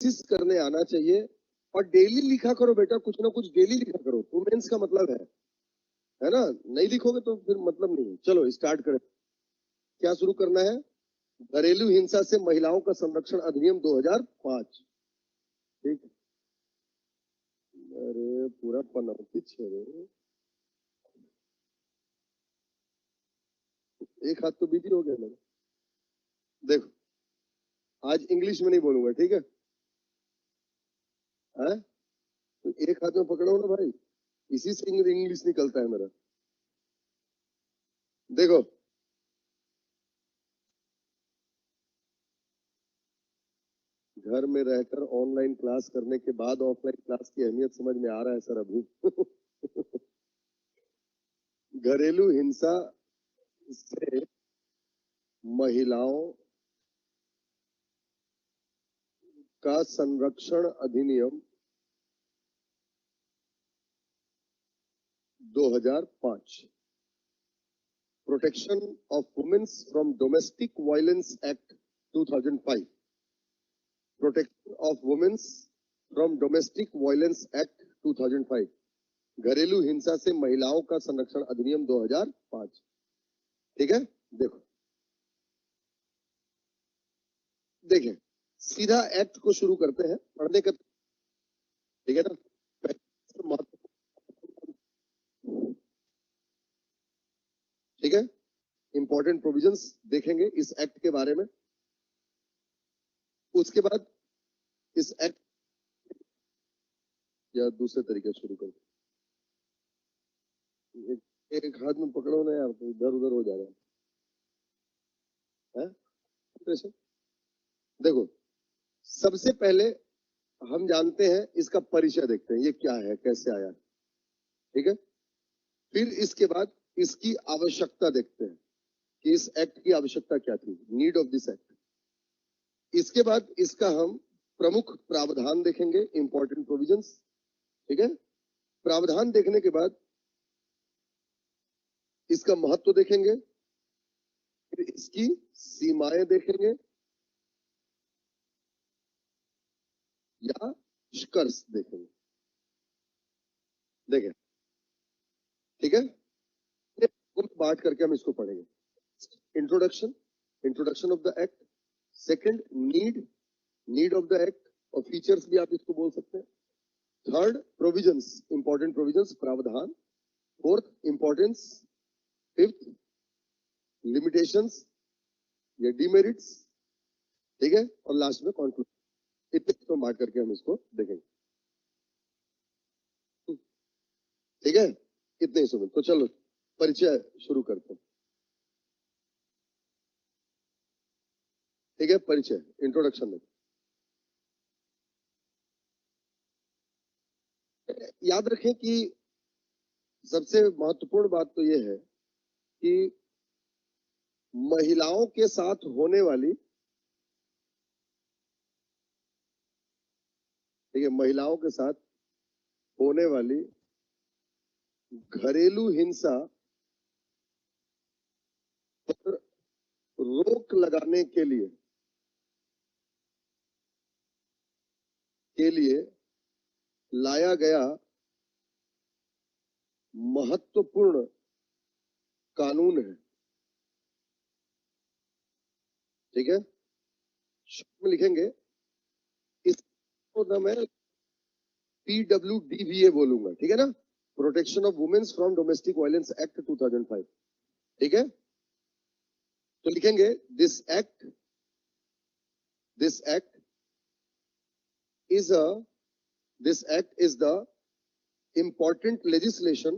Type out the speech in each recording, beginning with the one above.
कोशिश करने आना चाहिए और डेली लिखा करो बेटा, कुछ ना कुछ डेली लिखा करो। वुमेन्स का मतलब है ना? नहीं लिखोगे तो फिर मतलब नहीं है। चलो स्टार्ट करें। क्या शुरू करना है? घरेलू हिंसा से महिलाओं का संरक्षण अधिनियम 2005। ठीक। अरे पूरा पनौती छेड़े, एक हाथ तो बिजी हो गया मेरा। देखो आज इंग्लिश में नहीं बोलूंगा, ठीक है? तो एक हाथ में पकड़ो ना भाई, इसी से इंग्लिश निकलता है मेरा। देखो घर में रहकर ऑनलाइन क्लास करने के बाद ऑफलाइन क्लास की अहमियत समझ में आ रहा है सर अभी। घरेलू हिंसा से महिलाओं का संरक्षण अधिनियम 2005, protection of womens from domestic violence act 2005, protection of womens from domestic violence act 2005, घरेलू हिंसा से महिलाओं का संरक्षण अधिनियम 2005। ठीक है? देखो देखें, सीधा एक्ट को शुरू करते हैं पढ़ने का। ठीक है ना? ठीक है, इंपॉर्टेंट प्रोविजंस देखेंगे इस एक्ट के बारे में। उसके बाद इस एक्ट या दूसरे तरीके शुरू करते, एक हाथ में पकड़ो ना यार, तो इधर उधर हो जा रहा है। देखो सबसे पहले हम जानते हैं, इसका परिचय देखते हैं, ये क्या है, कैसे आया। ठीक है, फिर इसके बाद इसकी आवश्यकता देखते हैं कि इस एक्ट की आवश्यकता क्या थी, नीड ऑफ दिस एक्ट। इसके बाद इसका हम प्रमुख प्रावधान देखेंगे, इंपॉर्टेंट प्रोविजंस। ठीक है, प्रावधान देखने के बाद इसका महत्व देखेंगे, फिर इसकी सीमाएं देखेंगे या निष्कर्ष देखेंगे। देखें, ठीक है, बांट करके हम इसको पढ़ेंगे। Introduction, introduction of the act. Second, need of the act और फीचर्स भी आप इसको बोल सकते हैं। थर्ड, प्रोविजंस, इंपॉर्टेंट प्रोविजंस, प्रावधान। Fourth, importance. फिफ्थ, लिमिटेशंस या डिमेरिट्स। ठीक है, और लास्ट में कंक्लूजन। इतने बांट करके हम इसको देखेंगे। ठीक है, इतने ही सुनो। तो चलो परिचय शुरू करते हैं। ठीक है, परिचय, इंट्रोडक्शन में याद रखें कि सबसे महत्वपूर्ण बात तो यह है कि महिलाओं के साथ होने वाली, ठीक है, महिलाओं के साथ होने वाली घरेलू हिंसा पर रोक लगाने के लिए लाया गया महत्वपूर्ण कानून है। ठीक है, में लिखेंगे इसको मैं PWDVA बोलूंगा। ठीक है ना, protection of womens from domestic violence act 2005। ठीक है, तो लिखेंगे this act is the important legislation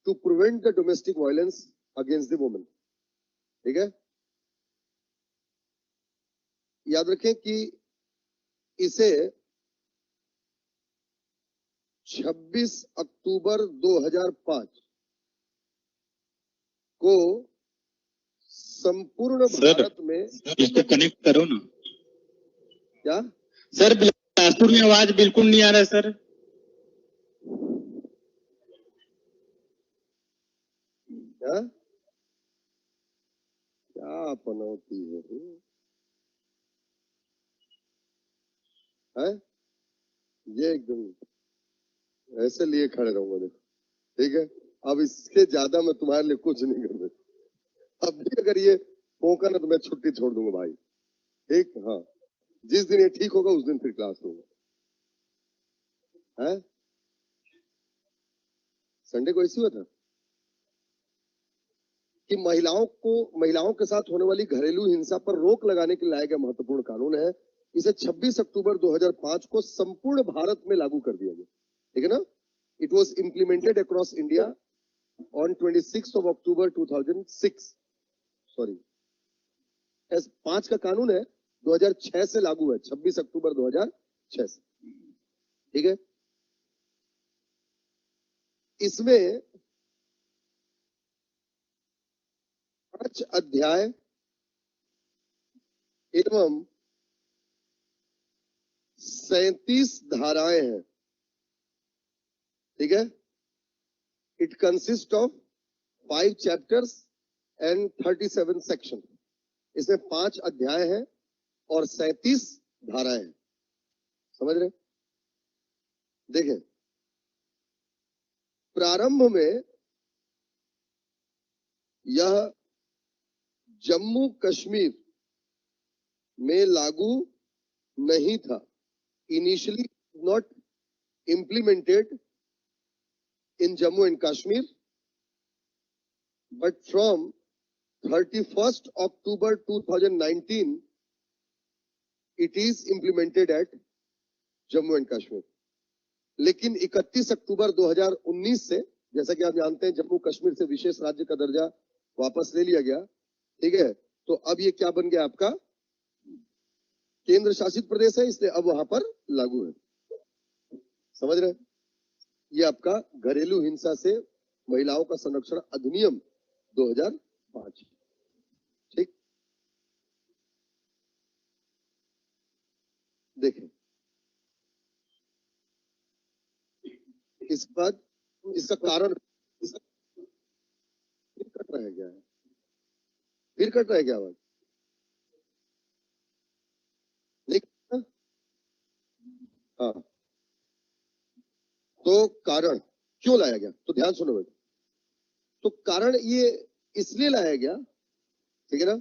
to prevent the domestic violence against the woman। ठीक है, याद रखें कि इसे 26 अक्टूबर 2005 को संपूर्ण भारत में, इसको कनेक्ट करो ना। क्या सर, बिलासपुर में आवाज बिल्कुल नहीं आ रहा है सर। क्या पनौती है। ये एकदम ऐसे लिए खड़े रहूंगा, देखो, ठीक है। अब इसके ज्यादा मैं तुम्हारे लिए कुछ नहीं कर सकता। अब भी अगर ये होगा ना तो मैं छुट्टी छोड़ दूंगा भाई, ठीक। हाँ, जिस दिन ये ठीक होगा उस दिन फिर क्लास लूंगा, है। संडे को ऐसी हुआ था कि महिलाओं के साथ होने वाली घरेलू हिंसा पर रोक लगाने के लिए लाया गया महत्वपूर्ण कानून है। इसे 26 अक्टूबर 2005 को संपूर्ण भारत में लागू कर दिया गया, ठीक है ना। It was implemented across India on 26 October 2006, sorry 5 का कानून है, 2006 से लागू है, 26 अक्टूबर 2006 से, ठीक है। इसमें 5 अध्याय एवं 37 धाराएं हैं, ठीक है। It consist of 5 chapters and 37 section. इसमें 5 अध्याय हैं और 37 धाराएं हैं, समझ रहे। देखें, प्रारंभ में यह जम्मू कश्मीर में लागू नहीं था। Initially not implemented in Jammu and Kashmir, but from 31st October 2019, it is implemented at Jammu and Kashmir. लेकिन 31 अक्टूबर 2019 से, जैसा कि आप जानते हैं, जम्मू कश्मीर से विशेष राज्य का दर्जा वापस ले लिया गया, ठीक है। तो अब ये क्या बन गया, आपका केंद्र शासित प्रदेश है, इसलिए अब वहां पर लागू है, समझ रहे। ये आपका घरेलू हिंसा से महिलाओं का संरक्षण अधिनियम 2005, ठीक। देखें, इसके बाद इसका कारण, इसका फिर कट रहा है क्या, फिर कट रहा है क्या आवाज, नहीं। हाँ, तो कारण क्यों लाया गया, तो ध्यान सुनो बेटा। तो कारण ये इसलिए लाया गया, ठीक है ना।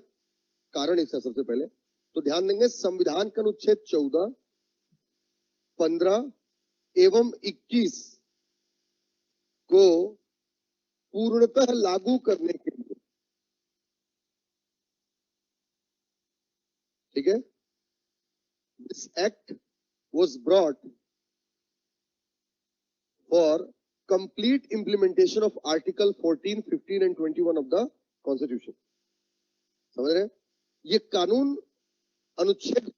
कारण इसका सबसे पहले तो ध्यान देंगे, संविधान का अनुच्छेद 14, 15 एवं 21 को पूर्णतः लागू करने के लिए, ठीक है, this act was brought for complete implementation of Article 14, 15 and 21 of the Constitution. समझ रहे हैं? ये कानून अनुच्छेद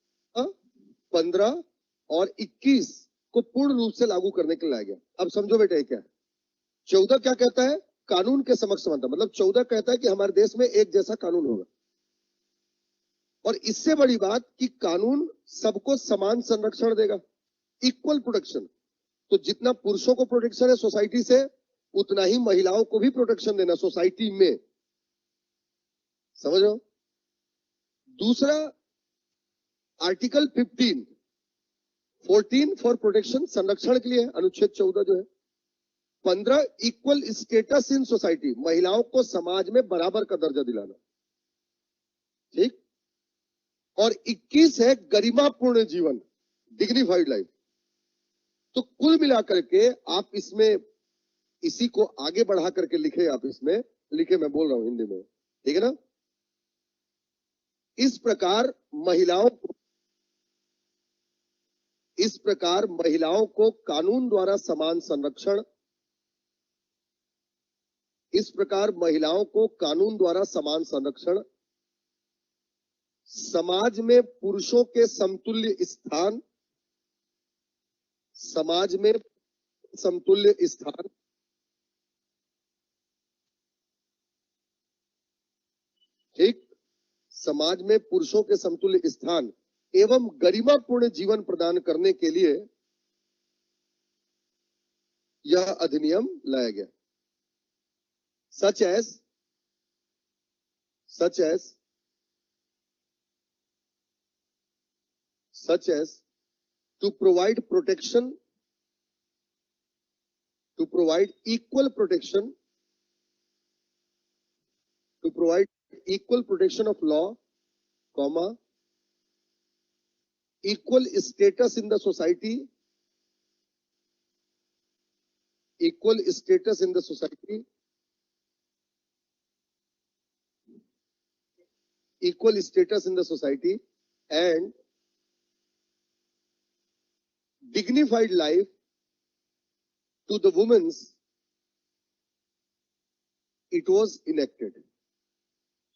15 और 21 को पूर्ण रूप से लागू करने के लिए लाया गया। अब समझो बेटा, ये क्या है। 14 क्या कहता है, कानून के समक्ष समानता, मतलब 14 कहता है कि हमारे देश में एक जैसा कानून होगा, और इससे बड़ी बात कि कानून सबको समान संरक्षण देगा, इक्वल प्रोटेक्शन। तो जितना पुरुषों को प्रोटेक्शन है सोसाइटी से, उतना ही महिलाओं को भी प्रोटेक्शन देना सोसाइटी में, समझ रहे हो। दूसरा, आर्टिकल 15, 14 फॉर प्रोटेक्शन, संरक्षण के लिए, अनुच्छेद 14 जो है। 15 इक्वल स्टेटस इन सोसाइटी, महिलाओं को समाज में बराबर का दर्जा दिलाना, ठीक। और 21 है गरिमापूर्ण जीवन, डिग्निफाइड लाइफ। तो कुल मिलाकर के आप इसमें इसी को आगे बढ़ा करके लिखे, आप इसमें लिखे, मैं बोल रहा हूं हिंदी में, ठीक है ना। इस प्रकार महिलाओं को कानून द्वारा समान संरक्षण, इस प्रकार महिलाओं को कानून द्वारा समान संरक्षण, समाज में पुरुषों के समतुल्य स्थान, समाज में समतुल्य स्थान, ठीक, समाज में पुरुषों के समतुल्य स्थान एवं गरिमापूर्ण जीवन प्रदान करने के लिए यह अधिनियम लाया गया। Such as to provide protection to provide equal protection of law, comma, equal status in the society, equal status in the society, equal status in the society, and dignified life to the women's, it was enacted.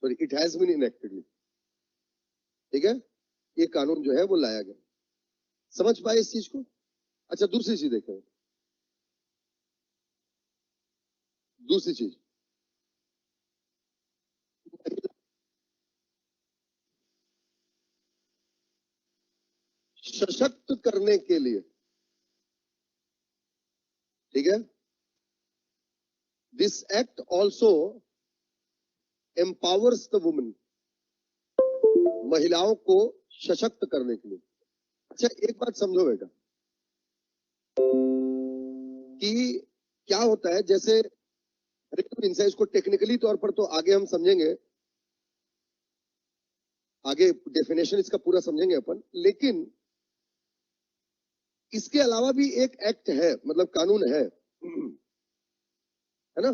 Sorry, it has been enacted. ठीक है, ये कानून जो है वो लाया गया. समझ पाए इस चीज को? अच्छा, दूसरी चीज देखें. दूसरी चीज, सशक्त करने के लिए, ठीक है, this act also empowers the women, महिलाओं को सशक्त करने के लिए. अच्छा, एक बात समझो बेटा कि क्या होता है, जैसे इसको टेक्निकली तौर पर तो आगे हम समझेंगे, आगे डेफिनेशन इसका पूरा समझेंगे अपन, लेकिन इसके अलावा भी एक एक्ट है, मतलब कानून है ना.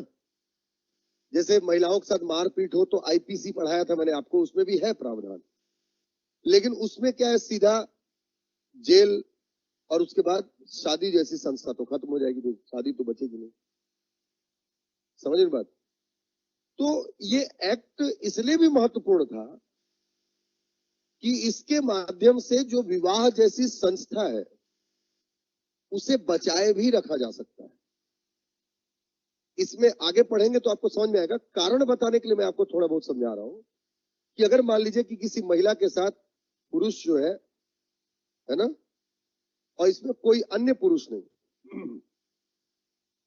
जैसे महिलाओं के साथ मारपीट हो तो आईपीसी पढ़ाया था मैंने आपको, उसमें भी है प्रावधान, लेकिन उसमें क्या है, सीधा जेल और उसके बाद शादी जैसी संस्था तो खत्म हो जाएगी, तो शादी तो बचेगी नहीं. समझ रहे बात? तो ये एक्ट इसलिए भी महत्वपूर्ण था कि इसके माध्यम से जो विवाह जैसी संस्था है उसे बचाए भी रखा जा सकता है. इसमें आगे पढ़ेंगे तो आपको समझ में आएगा. कारण बताने के लिए मैं आपको थोड़ा बहुत समझा रहा हूं कि अगर मान लीजिए कि किसी महिला के साथ पुरुष जो है ना, और इसमें कोई अन्य पुरुष नहीं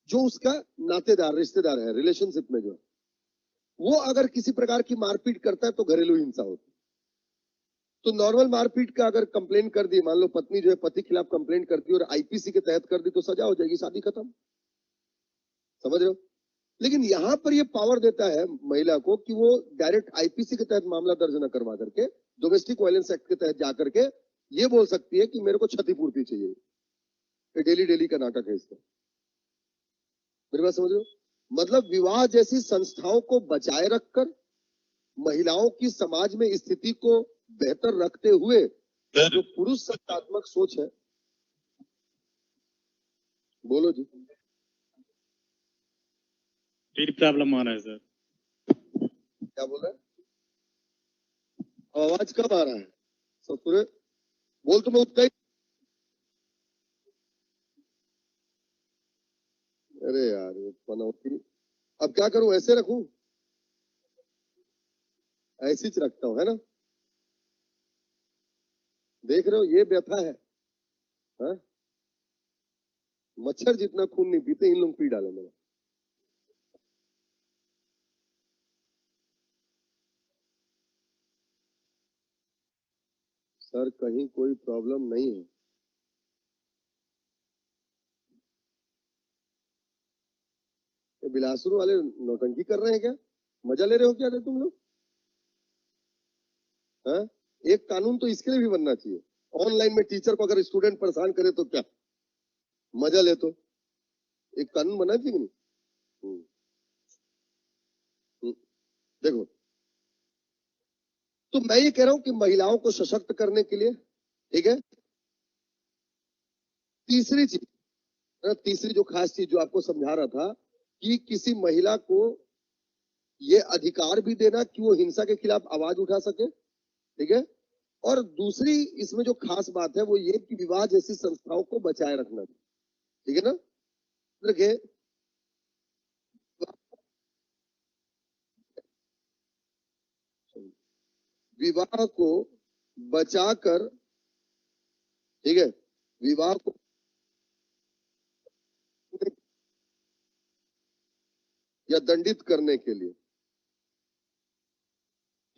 जो उसका नातेदार रिश्तेदार है, रिलेशनशिप में जो है, वो अगर किसी प्रकार की मारपीट करता है तो घरेलू हिंसा होती है. तो नॉर्मल मारपीट का अगर कंप्लेन कर दी, मान लो पत्नी जो है पति के खिलाफ कंप्लेन करती है और आईपीसी के तहत कर दी, तो सजा हो जाएगी, शादी खत्म. समझ रहे हो? लेकिन यहां पर ये पावर देता है महिला को कि वो डायरेक्ट आईपीसी के तहत मामला दर्ज न करवा करके डोमेस्टिक वायलेंस एक्ट के तहत जाकर के ये बोल सकती है कि मेरे को क्षतिपूर्ति चाहिए. ये डेली डेली का नाटक है इसका. मेरी बात समझ रहे हो? मतलब विवाह जैसी संस्थाओं को बचाए रखकर महिलाओं की समाज में स्थिति को बेहतर रखते हुए जो पुरुष सत्तात्मक सोच है. बोलो जी. फिर प्रॉब्लम आ रहा है सर. क्या बोल रहे हैं? आवाज कब आ रहा है? सब पूरे बोल तो मैं उतना ही. अरे यार ये पनौती, अब क्या करूं, ऐसे रखूं? ऐसी च रखता हूं, है ना. देख रहे हो ये व्यथा है, हा? मच्छर जितना खून नहीं पीते, इन लोग पी डाले मेरा. सर कहीं कोई प्रॉब्लम नहीं है. ये बिलासपुर वाले नौटंकी कर रहे हैं क्या? मजा ले रहे हो क्या रे तुम लोग? हाँ? एक कानून तो इसके लिए भी बनना चाहिए. ऑनलाइन में टीचर को अगर स्टूडेंट परेशान करे तो क्या मजा ले, तो एक कानून बना चाहिए नहीं. हम्म, हम्म. देखो, तो मैं ये कह रहा हूं कि महिलाओं को सशक्त करने के लिए, ठीक है, तीसरी चीज, तीसरी जो खास चीज जो आपको समझा रहा था कि किसी महिला को ये अधिकार भी देना कि वो हिंसा के खिलाफ आवाज उठा सके, ठीक है, और दूसरी इसमें जो खास बात है वो ये कि विवाह जैसी संस्थाओं को बचाए रखना, ठीक है ना. देखिए, विवाह को बचाकर, ठीक है, विवाह को या दंडित करने के लिए,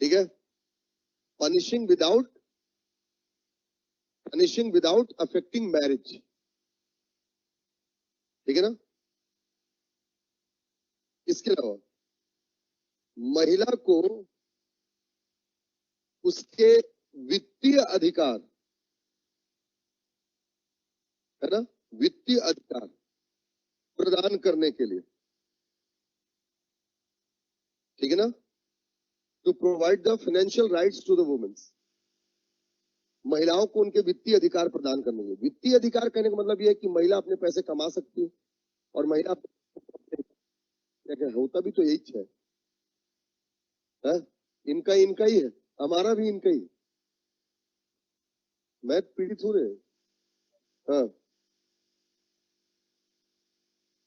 ठीक है, पनिशिंग विदाउट अफेक्टिंग मैरिज, ठीक है ना. इसके अलावा महिला को उसके वित्तीय अधिकार, है ना, वित्तीय अधिकार प्रदान करने के लिए, ठीक है ना, to provide the financial rights to the womens, महिलाओं को उनके वित्तीय अधिकार प्रदान करने के लिए। वित्तीय अधिकार कहने का मतलब यह है कि महिला अपने पैसे कमा सकती है और महिला होता भी तो यही है, इनका ही है, हमारा भी इनका ही, मैं पीड़ित हूं रे। हाँ,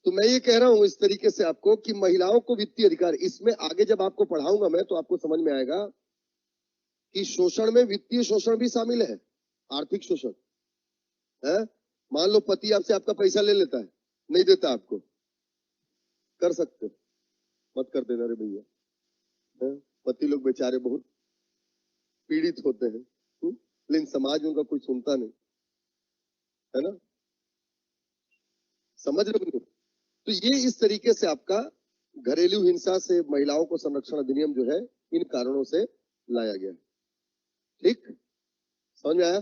तो मैं ये कह रहा हूं इस तरीके से आपको कि महिलाओं को वित्तीय अधिकार, इसमें आगे जब आपको पढ़ाऊंगा मैं तो आपको समझ में आएगा कि शोषण में वित्तीय शोषण भी शामिल है, आर्थिक शोषण है। मान लो पति आपसे आपका पैसा ले लेता है, नहीं देता आपको, कर सकते हो, मत कर देना रे भैया। पति लोग बेचारे बहुत पीड़ित होते हैं, लेकिन समाज उनका कोई सुनता नहीं, है ना, समझ रहे हो? तो ये इस तरीके से आपका घरेलू हिंसा से महिलाओं को संरक्षण अधिनियम जो है इन कारणों से लाया गया। ठीक, समझ में आया?